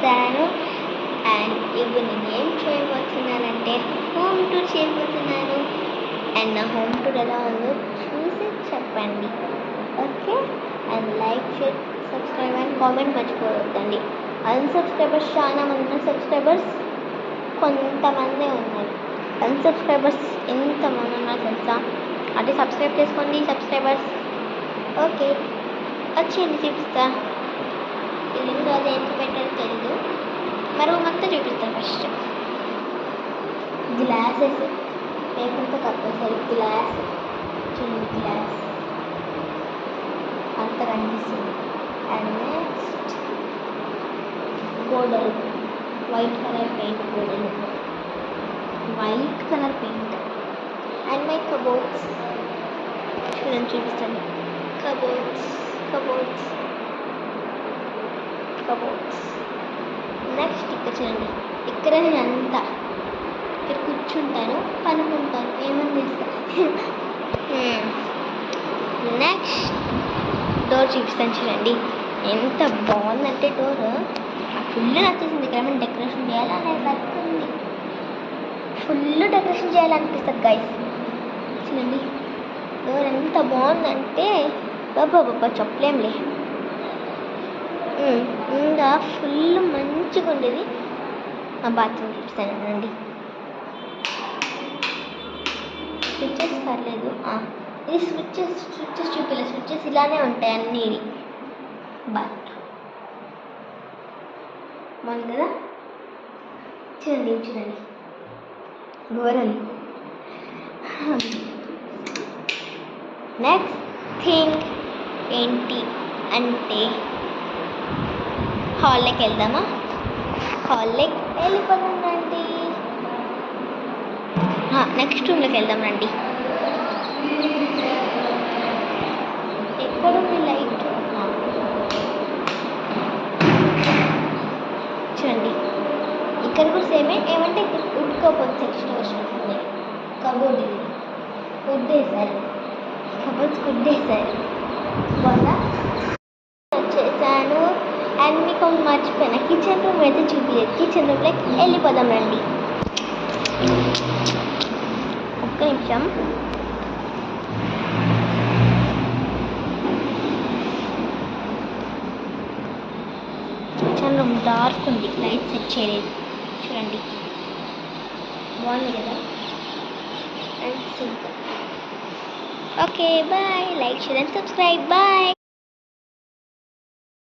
చేశాను. అండ్ ఇప్పుడు నేను ఏం చేయబోతున్నానంటే హోమ్ టూర్ చేయబోతున్నాను. అండ్ నా హోమ్ టూర్ ఎలా ఉందో చూసి చెప్పండి. Okay, and like, share, subscribe and comment మర్చిపోవద్దండి. అన్సబ్స్క్రైబర్స్ చాలా మంది ఉన్నారు, సబ్స్క్రైబర్స్ కొంతమందే ఉన్నారు. అన్సబ్స్క్రైబర్స్ ఎంతమంది ఉన్నారు తెలుసా? అంటే సబ్స్క్రైబ్ చేసుకోండి సబ్స్క్రైబర్స్. ఓకే, వచ్చేయండి చూపిస్తా. ఇది రోజు ఎంత పెట్టారో తెలీదు, మరి అంతా చూపిస్తాను. ఫస్ట్ గ్లాసెస్ పేపర్తో కంపల్సరీ గ్లాస్ చూడండి, గ్లాస్ అంత కనిపిస్తుంది. అండ్ నెక్స్ట్ గోడలు, వైట్ కలర్ పెయింట్, గోడలు white colour paint. And my cupboards చూడండి, చూపిస్తాను. Cupboards cupboards cupboards. నెక్స్ట్ ఇక్కడ చూడండి, ఇక్కడ నేను అంతా ఇక్కడ కూర్చుంటాను, పనుకుంటాను, ఏమని చేస్తాను. నెక్స్ట్ డోర్ చూపిస్తాను చూడండి, ఎంత బాగుందంటే డోర్ ఫుల్ నచ్చేసింది. ఇక్కడ మనం డెకరేషన్ చేయాలని నచ్చింది, ఫుల్ డెకరేషన్ చేయాలనిపిస్తుంది గైస్. చూడండి డోర్ ఎంత బాగుందంటే బాబా చెప్పలేంలే. ఇంకా ఫుల్ మంచిగా ఉండేది. మా బాత్రూమ్ చూపిస్తాను అండి. స్విచ్చెస్ పర్లేదు, ఇది స్విచ్చెస్ చూపించలేదు. స్విచ్చెస్ ఇలానే ఉంటాయి అన్నీ. ఇది బాత్రూమ్ బాగుంది కదా. చూడండి గోరలు. నెక్స్ట్ థింగ్ ఏంటి అంటే హాల్లోకి వెళ్దామా? హాల్లోకి వెళ్ళిపోదాం రండి. నెక్స్ట్ రూమ్లోకి వెళ్దాం రండి. ఎక్కడుంది లైట్? చూడండి ఇక్కడ కూడా సేమే. ఏమంటే ఇక్కడ ఉట్టుకోపోతే సెక్షన్ వస్తుంది. కబోర్డ్ ఇది ఫుడ్ వేసారు, కబోర్డ్స్ ఫుడ్ వేసారు. బాగా వచ్చేసాను. అండ్ మీకు మర్చిపోయిన కిచెన్ రూమ్ అయితే చూపించలేదు. కిచెన్ రూమ్లోకి వెళ్ళిపోదాం రండి. ఒక్క నిమిషం. కిచెన్ రూమ్ డార్క్ ఉంది, లైట్ సెట్ చేయలేదు. చూడండి బాగుంది కదా. And simple. Okay bye, like share and subscribe. Bye.